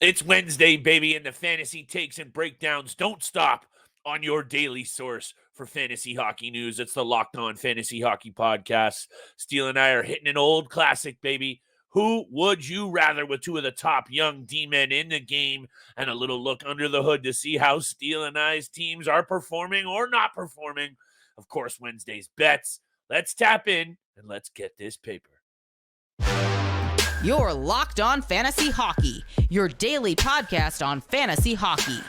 It's Wednesday, baby, and the fantasy takes and breakdowns don't stop on your daily source for fantasy hockey news. It's the Locked On Fantasy Hockey Podcast. Steele and I are hitting an old classic, baby. Who would you rather, with two of the top young D-men in the game, and a little look under the hood to see how Steele and I's teams are performing or not performing. Of course, Wednesday's bets. Let's tap in and let's get this paper. You're Locked On Fantasy Hockey, your daily podcast on fantasy hockey.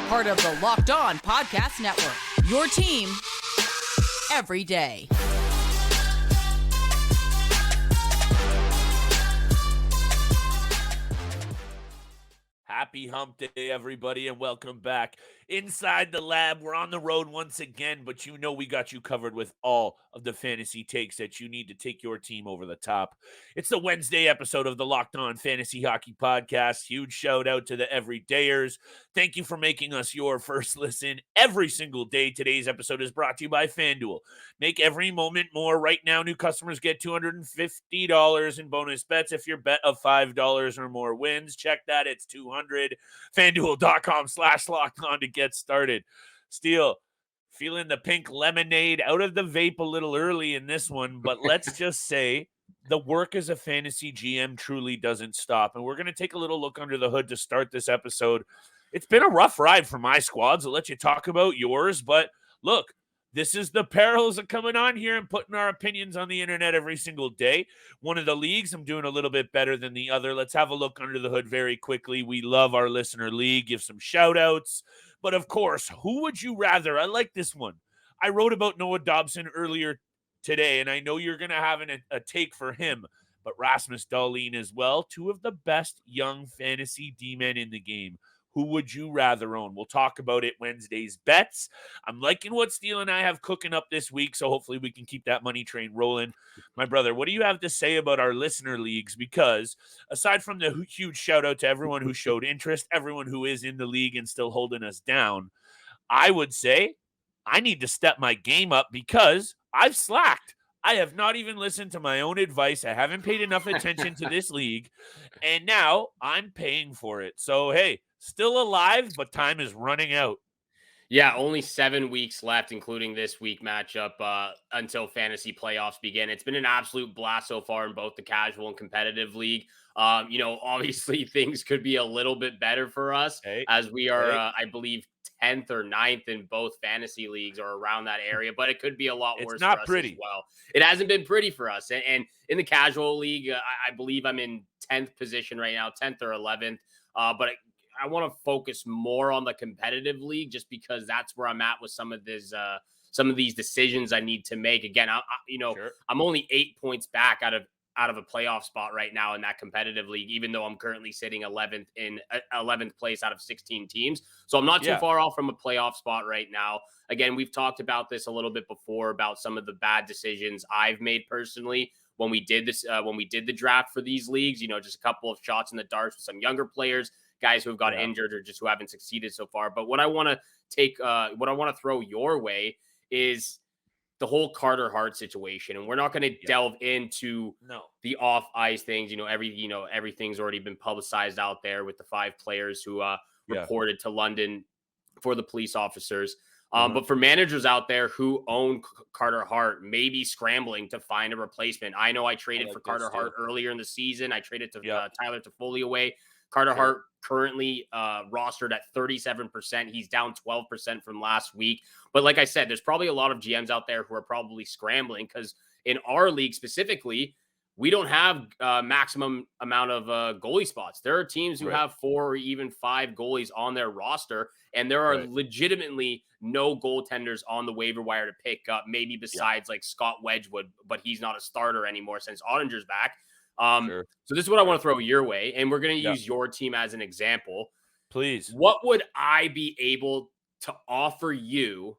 Part of the Locked On Podcast Network, your team every day. Happy hump day, everybody, and welcome back inside the lab. We're on the road once again, but you know we got you covered with all of the fantasy takes that you need to take your team over the top. It's the Wednesday episode of the Locked On Fantasy Hockey Podcast. Huge shout out to the everydayers. Thank you for making us your first listen every single day. Today's episode is brought to you by FanDuel. Make every moment more. Right now, new customers get $250 in bonus bets if your bet of $5 or more wins. Check that. It's $200. FanDuel.com/locked-on to get started. Steele, feeling the pink lemonade out of the vape a little early in this one, but let's just say the work as a fantasy GM truly doesn't stop. And we're going to take a little look under the hood to start this episode. It's been a rough ride for my squads. I'll let you talk about yours, but look, this is the perils of coming on here and putting our opinions on the internet every single day. One of the leagues, I'm doing a little bit better than the other. Let's have a look under the hood very quickly. We love our listener league. Give some shout outs. But of course, who would you rather? I like this one. I wrote about Noah Dobson earlier today, and I know you're going to have a take for him. But Rasmus, Dahlin as well. Two of the best young fantasy D-men in the game. Who would you rather own? We'll talk about it Wednesday's bets. I'm liking what Steele and I have cooking up this week, so hopefully we can keep that money train rolling. My brother, what do you have to say about our listener leagues? Because aside from the huge shout out to everyone who showed interest, everyone who is in the league and still holding us down, I would say I need to step my game up because I've slacked. I have not even listened to my own advice. I haven't paid enough attention to this league, and now I'm paying for it. So, hey, still alive, but time is running out. Yeah, only 7 weeks left, including this week matchup until fantasy playoffs begin. It's been an absolute blast so far in both the casual and competitive league. Obviously things could be a little bit better for us as we are, I believe, 10th or 9th in both fantasy leagues or around that area, but it could be a lot worse for us as well. It hasn't been pretty for us. And in the casual league, I believe I'm in 10th position right now, 10th or 11th. But I want to focus more on the competitive league just because that's where I'm at with some of these decisions I need to make. Again, I'm only 8 points back out of a playoff spot right now in that competitive league, even though I'm currently sitting 11th in 11th place out of 16 teams. So I'm not too far off from a playoff spot right now. Again, we've talked about this a little bit before about some of the bad decisions I've made personally when we did this, when we did the draft for these leagues, just a couple of shots in the dark with some younger players, guys who have got injured or just who haven't succeeded so far. But what I want to throw your way is the whole Carter Hart situation. And we're not going to delve into the off ice things. Everything's already been publicized out there with the 5 players who reported to London for the police officers. But for managers out there who own Carter Hart, maybe scrambling to find a replacement. I know I traded for Carter Hart earlier in the season. I traded to Tyler Toffoli away. Carter Hart currently rostered at 37%. He's down 12% from last week. But like I said, there's probably a lot of GMs out there who are probably scrambling because in our league specifically, we don't have maximum amount of goalie spots. There are teams who have 4 or even 5 goalies on their roster, and there are legitimately no goaltenders on the waiver wire to pick up, maybe besides like Scott Wedgwood, but he's not a starter anymore since Ottinger's back. So this is what I want to throw your way, and we're going to use your team as an example. Please. What would I be able to offer you?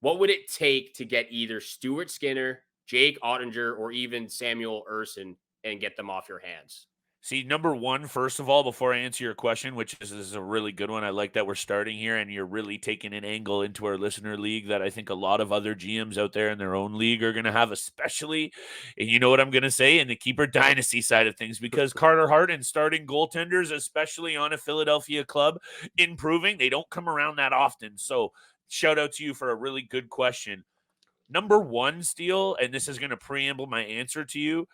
What would it take to get either Stuart Skinner, Jake Ottinger, or even Samuel Ersson and get them off your hands? See, number one, first of all, before I answer your question, which is a really good one, I like that we're starting here and you're really taking an angle into our listener league that I think a lot of other GMs out there in their own league are going to have, especially, and you know what I'm going to say, in the keeper dynasty side of things, because Carter Hart and starting goaltenders, especially on a Philadelphia club, improving, they don't come around that often. So shout out to you for a really good question. Number one, Steele, and this is going to preamble my answer to you,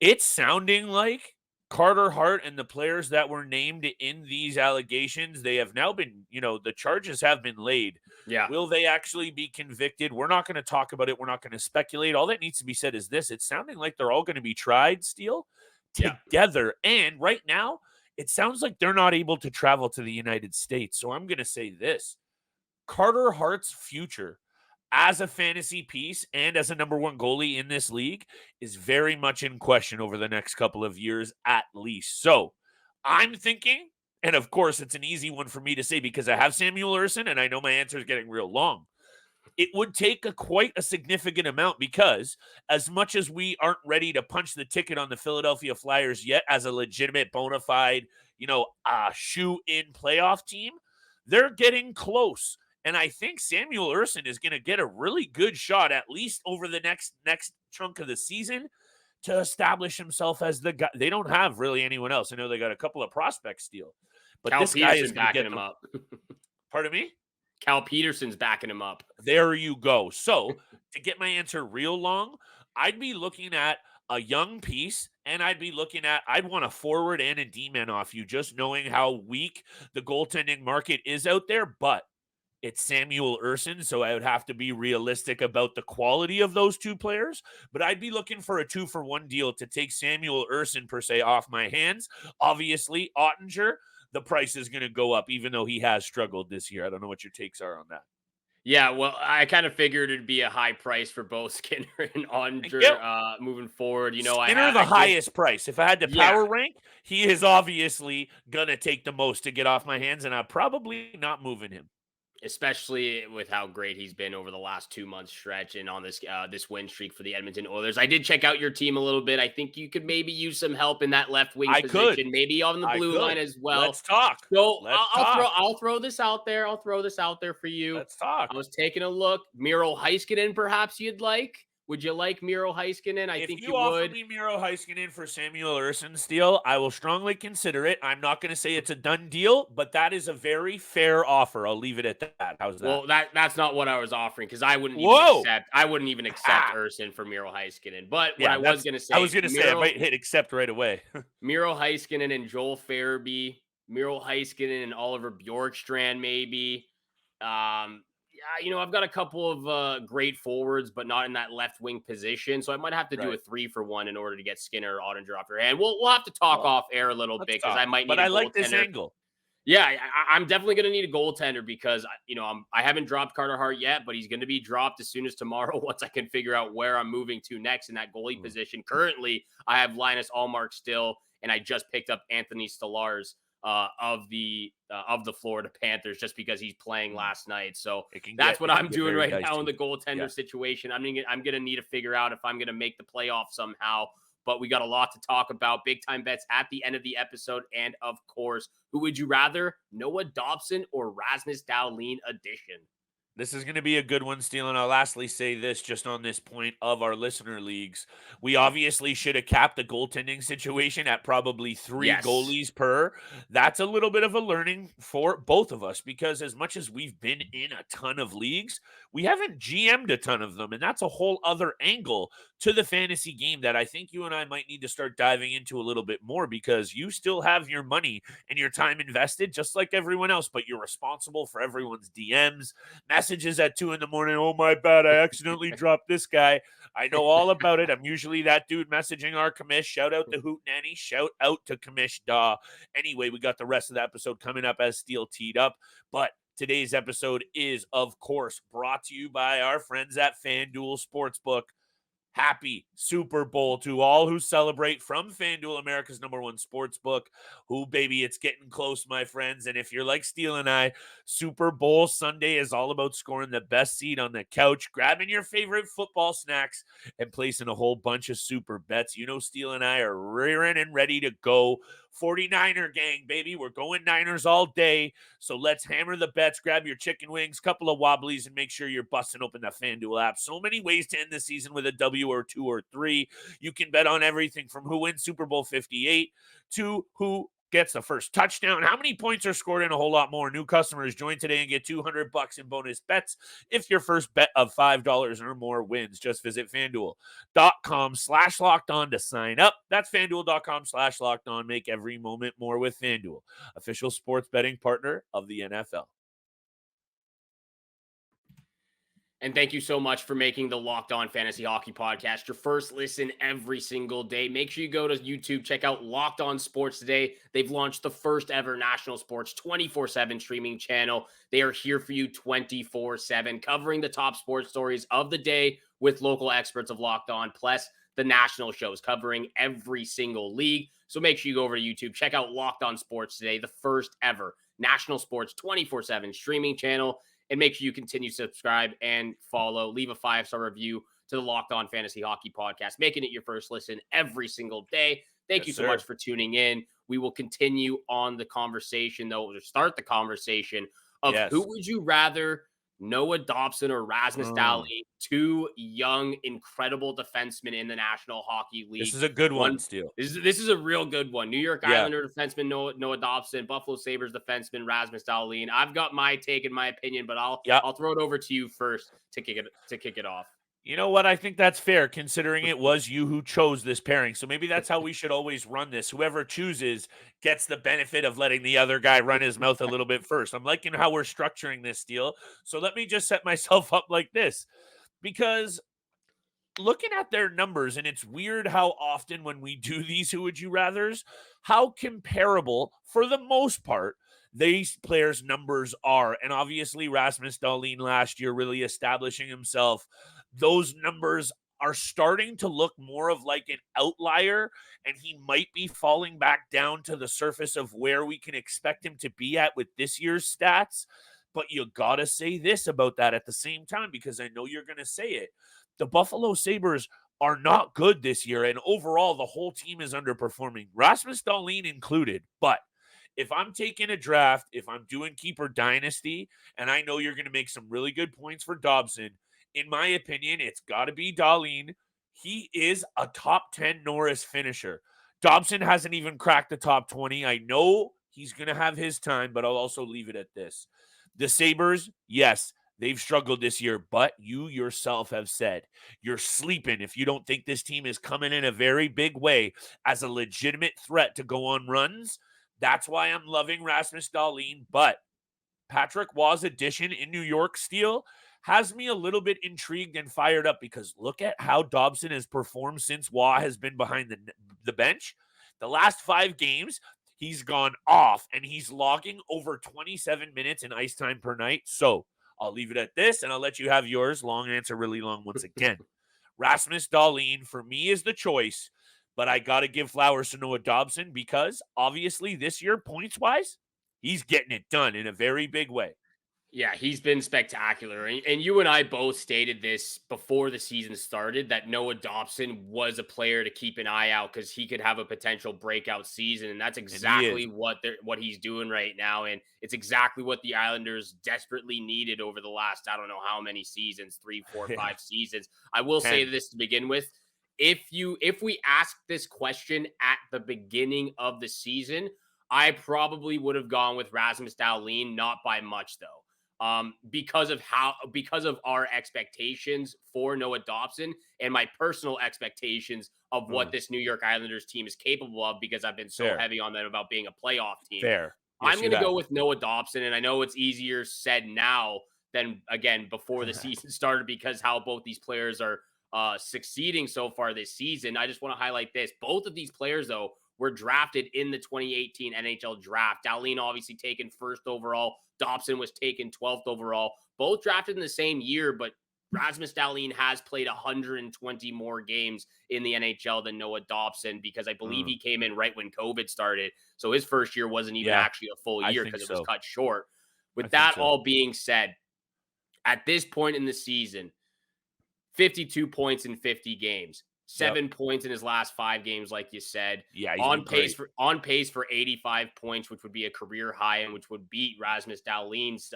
it's sounding like Carter Hart and the players that were named in these allegations, they have now been, the charges have been laid. Yeah. Will they actually be convicted? We're not going to talk about it. We're not going to speculate. All that needs to be said is this. It's sounding like they're all going to be tried, Steele, together. And right now, it sounds like they're not able to travel to the United States. So I'm going to say this. Carter Hart's future as a fantasy piece and as a number one goalie in this league is very much in question over the next couple of years at least. So I'm thinking, and of course it's an easy one for me to say because I have Samuel Ersson and I know my answer is getting real long. It would take quite a significant amount because as much as we aren't ready to punch the ticket on the Philadelphia Flyers yet as a legitimate bona fide, shoe-in playoff team, they're getting close. And I think Samuel Ersson is going to get a really good shot, at least over the next chunk of the season, to establish himself as the guy. They don't have really anyone else. I know they got a couple of prospects still, but this guy is backing him up. Pardon me? Cal Peterson's backing him up. There you go. So to get my answer real long, I'd be looking at a young piece, and I'd want a forward and a D-man off you, just knowing how weak the goaltending market is out there, but it's Samuel Ersson, so I would have to be realistic about the quality of those two players. But I'd be looking for a 2-for-1 deal to take Samuel Ersson, per se, off my hands. Obviously, Ottinger, the price is going to go up, even though he has struggled this year. I don't know what your takes are on that. Yeah, well, I kind of figured it'd be a high price for both Skinner and Ottinger moving forward. Skinner, the highest price. If I had to power rank, he is obviously going to take the most to get off my hands, and I'm probably not moving him. Especially with how great he's been over the last 2 months stretch and on this win streak for the Edmonton Oilers. I did check out your team a little bit. I think you could maybe use some help in that left wing position, maybe on the blue line as well. Let's talk. So I'll throw this out there. I'll throw this out there for you. Let's talk. I was taking a look. Miro Heiskanen, perhaps you'd like. Would you like Miro Heiskanen? I think you would. If you offer me Miro Heiskanen for Samuel Ersson, Steele, I will strongly consider it. I'm not going to say it's a done deal, but that is a very fair offer. I'll leave it at that. How's that? Well, that's not what I was offering because I wouldn't even accept Ersson for Miro Heiskanen. But what I was going to say, I might hit accept right away. Miro Heiskanen and Joel Farabee, Miro Heiskanen and Oliver Bjorkstrand, maybe. I've got a couple of great forwards, but not in that left wing position. So I might have to do a 3-for-1 in order to get Skinner or Ottinger off your hand. We'll have to talk off air a little bit because I might need. But I like this angle. Yeah, I'm definitely going to need a goaltender because I haven't dropped Carter Hart yet, but he's going to be dropped as soon as tomorrow once I can figure out where I'm moving to next in that goalie position. Currently, I have Linus Ullmark still, and I just picked up Anthony Stolarz of the Florida Panthers just because he's playing last night. So that's what I'm doing right now in the goaltender situation. I'm going to need to figure out if I'm going to make the playoff somehow. But we got a lot to talk about. Big time bets at the end of the episode. And of course, who would you rather? Noah Dobson or Rasmus Dahlin edition? This is going to be a good one, Steele. And I'll lastly say this just on this point of our listener leagues. We obviously should have capped the goaltending situation at probably 3 goalies per. That's a little bit of a learning for both of us because as much as we've been in a ton of leagues, we haven't GM'd a ton of them. And that's a whole other angle to the fantasy game that I think you and I might need to start diving into a little bit more because you still have your money and your time invested just like everyone else, but you're responsible for everyone's DMs, messages at 2 a.m. Oh, my bad. I accidentally dropped this guy. I know all about it. I'm usually that dude messaging our commish. Shout out to Hoot Nanny. Shout out to Commish Daw. Anyway, we got the rest of the episode coming up as Steele teed up. But today's episode is, of course, brought to you by our friends at FanDuel Sportsbook. Happy Super Bowl to all who celebrate from FanDuel, America's #1 sports book. Who, baby, it's getting close, my friends. And if you're like Steele and I, Super Bowl Sunday is all about scoring the best seat on the couch, grabbing your favorite football snacks, and placing a whole bunch of super bets. You know, Steele and I are rearing and ready to go. 49er gang, baby. We're going Niners all day. So let's hammer the bets, grab your chicken wings, couple of wobblies, and make sure you're busting open the FanDuel app. So many ways to end the season with a W or 2 or 3. You can bet on everything from who wins Super Bowl 58 to who gets the first touchdown, how many points are scored, and a whole lot more. New customers join today and get $200 in bonus bets if your first bet of $5 or more wins. Just visit FanDuel.com/lockedon to sign up. That's FanDuel.com/lockedon. Make every moment more with FanDuel, official sports betting partner of the NFL. And thank you so much for making the Locked On Fantasy Hockey Podcast your first listen every single day. Make sure you go to YouTube, check out Locked On Sports today. They've launched the first ever national sports 24/7 streaming channel. They are here for you 24/7, covering the top sports stories of the day with local experts of Locked On, plus the national shows covering every single league. So make sure you go over to YouTube, check out Locked On Sports today, the first ever national sports 24/7 streaming channel. And make sure you continue to subscribe and follow. Leave a 5-star review to the Locked On Fantasy Hockey Podcast, making it your first listen every single day. Thank you so much for tuning in. We will continue on the conversation, though, to start the conversation of who would you rather, Noah Dobson or Rasmus Dahlin, two young, incredible defensemen in the National Hockey League. This is a good one, Steele. This is a real good one. New York Islander defenseman Noah Dobson, Buffalo Sabres defenseman Rasmus Dahlin. I've got my take and my opinion, but I'll throw it over to you first to kick it off. You know what? I think that's fair, considering it was you who chose this pairing. So maybe that's how we should always run this. Whoever chooses gets the benefit of letting the other guy run his mouth a little bit first. I'm liking how we're structuring this deal. So let me just set myself up like this. Because looking at their numbers, and it's weird how often when we do these Who Would You Rathers, how comparable, for the most part, these players' numbers are. And obviously, Rasmus Dahlin last year really establishing himself. Those numbers are starting to look more of like an outlier, and he might be falling back down to the surface of where we can expect him to be at with this year's stats. But you got to say this about that at the same time, because I know you're going to say it. The Buffalo Sabres are not good this year, and overall, the whole team is underperforming, Rasmus Dahlin included. But if I'm taking a draft, if I'm doing Keeper Dynasty, and I know you're going to make some really good points for Dobson, in my opinion, it's got to be Dahlin. He is a top 10 Norris finisher. Dobson hasn't even cracked the top 20. I know he's going to have his time, but I'll also leave it at this. The Sabres, yes, they've struggled this year, but you yourself have said you're sleeping if you don't think this team is coming in a very big way as a legitimate threat to go on runs. That's why I'm loving Rasmus Dahlin, but Patrick Waugh's addition in New York Steel has me a little bit intrigued and fired up, because look at how Dobson has performed since Waugh has been behind the bench. The last 5 games, he's gone off, and he's logging over 27 minutes in ice time per night. So I'll leave it at this, and I'll let you have yours. Long answer, really long once again. Rasmus Dahlin, for me, is the choice, but I got to give flowers to Noah Dobson, because obviously this year, points-wise, he's getting it done in a very big way. Yeah, he's been spectacular. And you and I both stated this before the season started, that Noah Dobson was a player to keep an eye out, because he could have a potential breakout season. And that's exactly what he's doing right now. And it's exactly what the Islanders desperately needed over the last, I don't know how many seasons, 3, 4, 5 seasons. I will say this to begin with. If we asked this question at the beginning of the season, I probably would have gone with Rasmus Dahlin, not by much though. Because of our expectations for Noah Dobson and my personal expectations of what this New York Islanders team is capable of, because I've been so heavy on them about being a playoff team. Yes, I'm going to go with Noah Dobson, and I know it's easier said now than, again, before the season started, because how both these players are succeeding so far this season. I just want to highlight this. Both of these players, though, were drafted in the 2018 NHL draft. Dahlin obviously taken 1st overall. Dobson was taken 12th overall. Both drafted in the same year, but Rasmus Dahlin has played 120 more games in the NHL than Noah Dobson, because I believe he came in right when COVID started. So his first year wasn't even actually a full year because it was cut short. With that all being said, at this point in the season, 52 points in 50 games, 7 points in his last 5 games, like you said. Yeah, he's on pace for 85 points, which would be a career high and which would beat Rasmus Dahlin's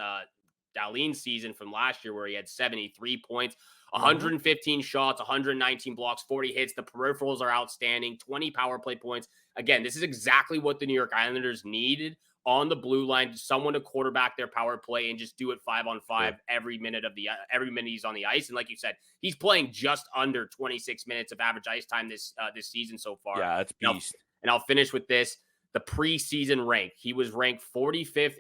season from last year, where he had 73 points, 115 shots, 119 blocks, 40 hits. The peripherals are outstanding, 20 power play points. Again, this is exactly what the New York Islanders needed on the blue line, someone to quarterback their power play and just do it 5-on-5 every minute he's on the ice. And like you said, he's playing just under 26 minutes of average ice time this season so far. Yeah, that's beast. And I'll finish with this. The preseason rank, he was ranked 45th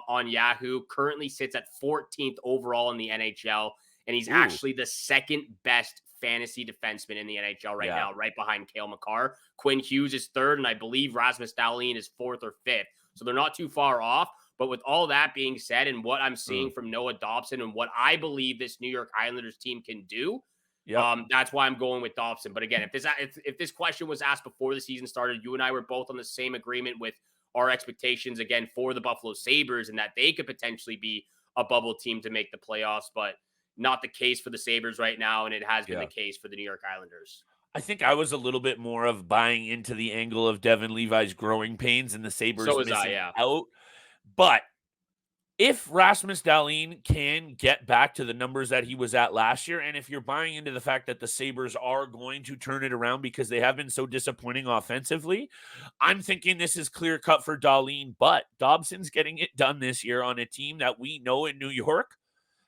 on Yahoo, currently sits at 14th overall in the NHL, and he's actually the second best fantasy defenseman in the NHL right now, right behind Cale Makar. Quinn Hughes is third, and I believe Rasmus Dahlin is 4th or 5th. So they're not too far off. But with all that being said, and what I'm seeing from Noah Dobson and what I believe this New York Islanders team can do, that's why I'm going with Dobson. But again, if this question was asked before the season started, you and I were both on the same agreement with our expectations, again, for the Buffalo Sabres, and that they could potentially be a bubble team to make the playoffs, but not the case for the Sabres right now, and it has been the case for the New York Islanders. I think I was a little bit more of buying into the angle of Devin Levi's growing pains and the Sabres missing out. But if Rasmus Dahlin can get back to the numbers that he was at last year, and if you're buying into the fact that the Sabres are going to turn it around because they have been so disappointing offensively, I'm thinking this is clear cut for Dahlin. But Dobson's getting it done this year on a team that we know in New York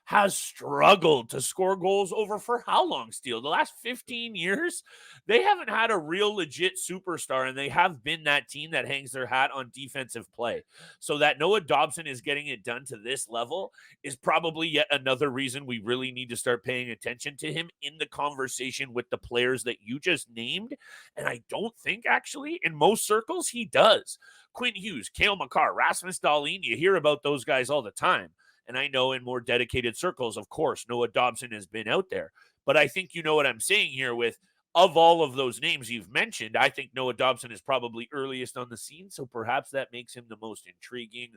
has struggled to score goals over for how long, Steele? The last 15 years? They haven't had a real legit superstar, and they have been that team that hangs their hat on defensive play. So that Noah Dobson is getting it done to this level is probably yet another reason we really need to start paying attention to him in the conversation with the players that you just named. And I don't think, actually, in most circles, he does. Quinn Hughes, Cale Makar, Rasmus Dahlin, you hear about those guys all the time. And I know in more dedicated circles, of course, Noah Dobson has been out there. But I think you know what I'm saying here with, of all of those names you've mentioned, I think Noah Dobson is probably earliest on the scene. So perhaps that makes him the most intriguing.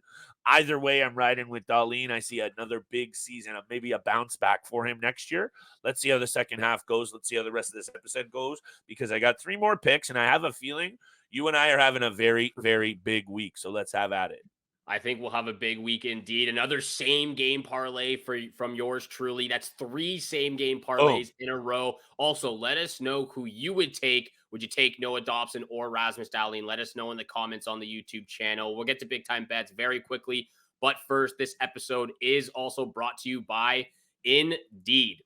Either way, I'm riding with Dahlin. I see another big season, maybe a bounce back for him next year. Let's see how the second half goes. Let's see how the rest of this episode goes, because I got 3 more picks, and I have a feeling you and I are having a very, very big week. So let's have at it. I think we'll have a big week indeed. Another same game parlay from yours truly. That's 3 same game parlays in a row. Also, let us know who you would take. Would you take Noah Dobson or Rasmus Dahlin? Let us know in the comments on the YouTube channel. We'll get to big time bets very quickly. But first, this episode is also brought to you by Indeed.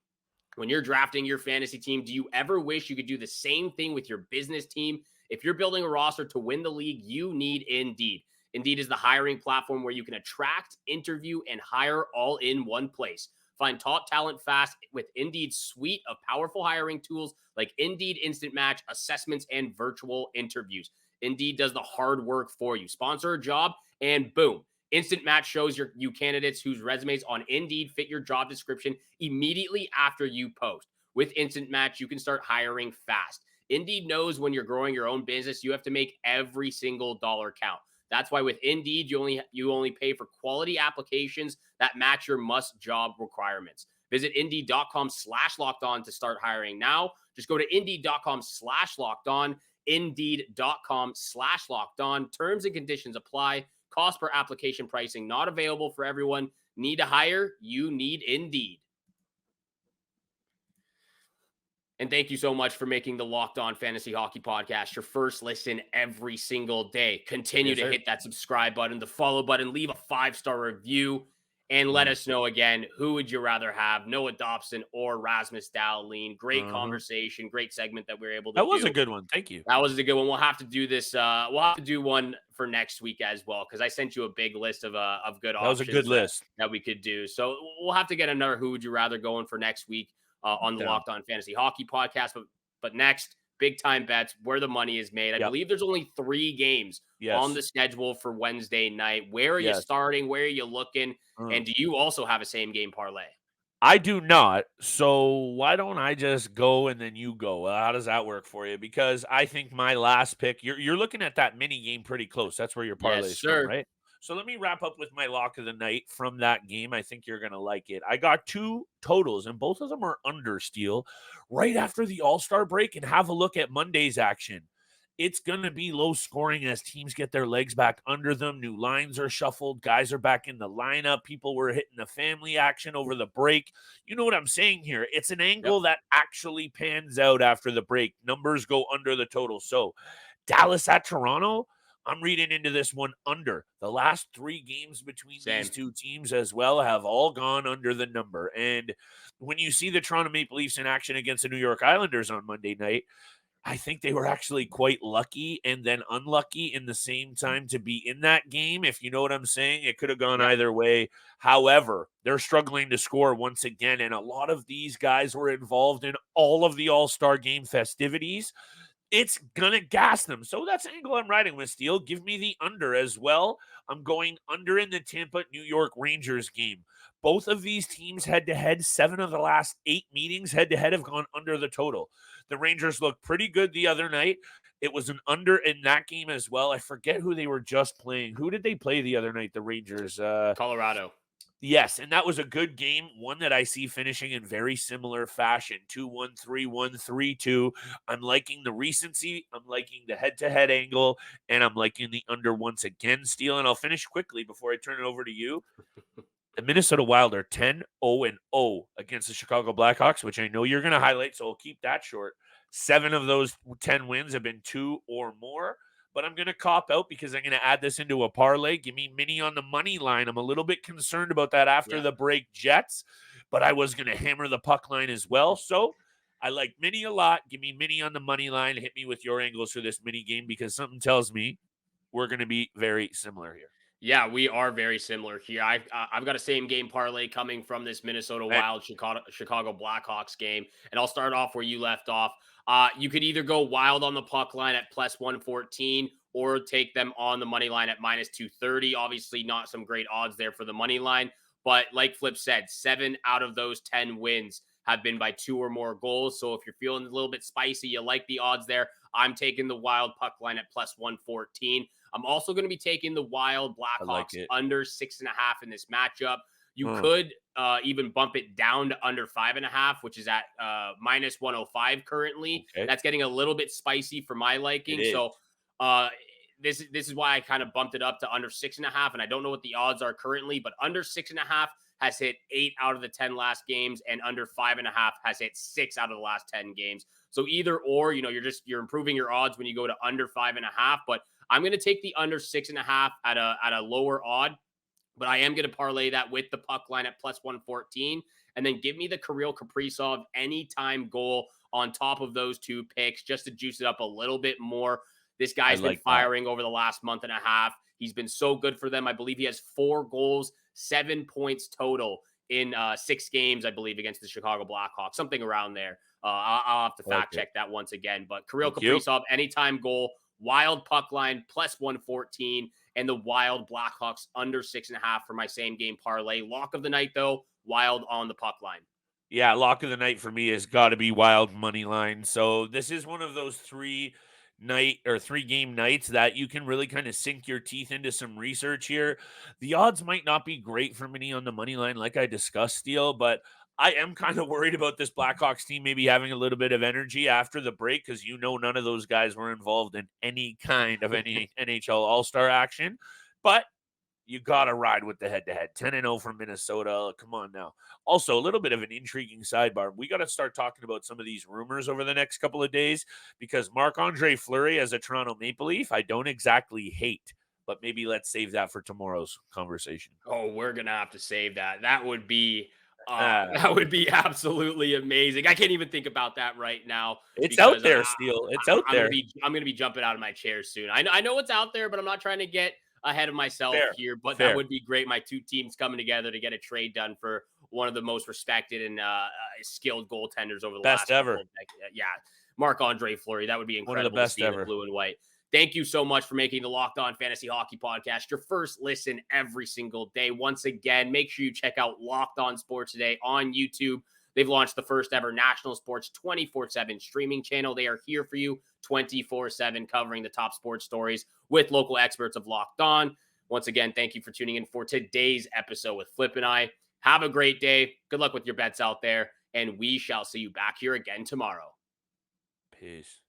When you're drafting your fantasy team, do you ever wish you could do the same thing with your business team? If you're building a roster to win the league, you need Indeed. Indeed is the hiring platform where you can attract, interview, and hire all in one place. Find top talent fast with Indeed's suite of powerful hiring tools like Indeed Instant Match, assessments, and virtual interviews. Indeed does the hard work for you. Sponsor a job, and boom, Instant Match shows you candidates whose resumes on Indeed fit your job description immediately after you post. With Instant Match, you can start hiring fast. Indeed knows when you're growing your own business, you have to make every single dollar count. That's why with Indeed, you only pay for quality applications that match your must-job requirements. Visit Indeed.com/lockedon to start hiring now. Just go to Indeed.com/lockedon, Indeed.com/lockedon. Terms and conditions apply. Cost per application pricing not available for everyone. Need to hire? You need Indeed. And thank you so much for making the Locked On Fantasy Hockey Podcast your first listen every single day. Continue to hit that subscribe button, the follow button, leave a 5-star review, and let us know again, who would you rather have, Noah Dobson or Rasmus Dahlin? Great conversation, great segment that we were able to do. That was a good one. Thank you. That was a good one. We'll have to do this. We'll have to do one for next week as well, because I sent you a big list of good options. That was a good list that we could do. So we'll have to get another who would you rather going for next week. On the Locked On Fantasy Hockey Podcast. But next, big time bets, where the money is made. I believe there's only 3 games on the schedule for Wednesday night. Where are you starting? Where are you looking? And do you also have a same game parlay? I do not. So why don't I just go and then you go? How does that work for you? Because I think my last pick, you're looking at that mini game pretty close. That's where your parlay Yes, is from, sir. right? So let me wrap up with my lock of the night from that game. I think you're gonna like it. I got two totals, and both of them are under Steel right after the All-Star break. And have a look at Monday's action. It's going to be low scoring as teams get their legs back under them. New lines are shuffled. Guys are back in the lineup. People were hitting the family action over the break. You know what I'm saying here? It's an angle that actually pans out after the break. Numbers go under the total. So Dallas at Toronto, I'm reading into this one under. The last three games between these two teams as well have all gone under the number. And when you see the Toronto Maple Leafs in action against the New York Islanders on Monday night, I think they were actually quite lucky and then unlucky in the same time to be in that game. If you know what I'm saying, it could have gone either way. However, they're struggling to score once again. And a lot of these guys were involved in all of the All-Star game festivities. It's going to gas them. So that's the angle I'm riding with, Steel. Give me the under as well. I'm going under in the Tampa New York Rangers game. Both of these teams head-to-head, 7 of the last 8 meetings head-to-head have gone under the total. The Rangers looked pretty good the other night. It was an under in that game as well. I forget who they were just playing. Who did they play the other night, the Rangers? Colorado. Yes, and that was a good game, one that I see finishing in very similar fashion, 2-1, 3-1, 3-2. I'm liking the recency, I'm liking the head-to-head angle, and I'm liking the under once again, Steel. And I'll finish quickly before I turn it over to you. The Minnesota Wild are 10-0-0 against the Chicago Blackhawks, which I know you're going to highlight, so I'll keep that short. 7 of those 10 wins have been 2 or more. But I'm going to cop out because I'm going to add this into a parlay. Give me mini on the money line. I'm a little bit concerned about that after the break Jets, but I was going to hammer the puck line as well. So I like mini a lot. Give me mini on the money line. Hit me with your angles for this mini game because something tells me we're going to be very similar here. Yeah, we are very similar here. I've got a same game parlay coming from this Minnesota Wild Chicago Blackhawks game, and I'll start off where you left off. You could either go Wild on the puck line at plus 114 or take them on the money line at minus 230. Obviously, not some great odds there for the money line, but like Flip said, 7 out of those 10 wins have been by 2 or more goals. So if you're feeling a little bit spicy, you like the odds there, I'm taking the Wild puck line at plus 114. I'm also going to be taking the Wild Blackhawks under 6.5 in this matchup. You could even bump it down to under 5.5, which is at minus 105 currently. Okay. That's getting a little bit spicy for my liking. So this is why I kind of bumped it up to under 6.5. And I don't know what the odds are currently, but under 6.5 has hit 8 out of the 10 last games, and under 5.5 has hit 6 out of the last 10 games. So either or, you're improving your odds when you go to under 5.5. But I'm going to take the under 6.5 at a lower odd, but I am going to parlay that with the puck line at plus 114, and then give me the Kirill Kaprizov anytime goal on top of those 2 picks just to juice it up a little bit more. This guy's been firing over the last month and a half. He's been so good for them. I believe he has 4 goals, 7 points total in 6 games, I believe, against the Chicago Blackhawks, something around there. I'll have to fact check that once again. But Kirill Kaprizov, anytime goal, Wild puck line plus 114, and the Wild Blackhawks under 6.5 for my same game parlay. Lock of the night, though, Wild on the puck line. Yeah, lock of the night for me has got to be Wild money line. So this is one of those 3 game nights that you can really kind of sink your teeth into some research here. The odds might not be great for many on the money line, like I discussed, Steel, but I am kind of worried about this Blackhawks team maybe having a little bit of energy after the break because none of those guys were involved in any kind of any NHL All-Star action. But you got to ride with the head-to-head. 10-0 from Minnesota. Come on now. Also, a little bit of an intriguing sidebar. We got to start talking about some of these rumors over the next couple of days because Marc-Andre Fleury as a Toronto Maple Leaf, I don't exactly hate, but maybe let's save that for tomorrow's conversation. Oh, we're going to have to save that. That would be absolutely amazing. I can't even think about that right now. It's out there, Steel. It's out there. I'm going to be jumping out of my chair soon. I know it's out there, but I'm not trying to get ahead of myself here, but that would be great. My 2 teams coming together to get a trade done for one of the most respected and skilled goaltenders over the best last ever. Yeah, Marc-Andre Fleury. That would be incredible. One of the best to see ever. In the blue and white. Thank you so much for making the Locked On Fantasy Hockey Podcast your first listen every single day. Once again, make sure you check out Locked On Sports Today on YouTube. They've launched the first ever national sports 24/7 streaming channel. They are here for you 24/7, covering the top sports stories with local experts of Locked On. Once again, thank you for tuning in for today's episode with Flip and I. Have a great day. Good luck with your bets out there, and we shall see you back here again tomorrow. Peace.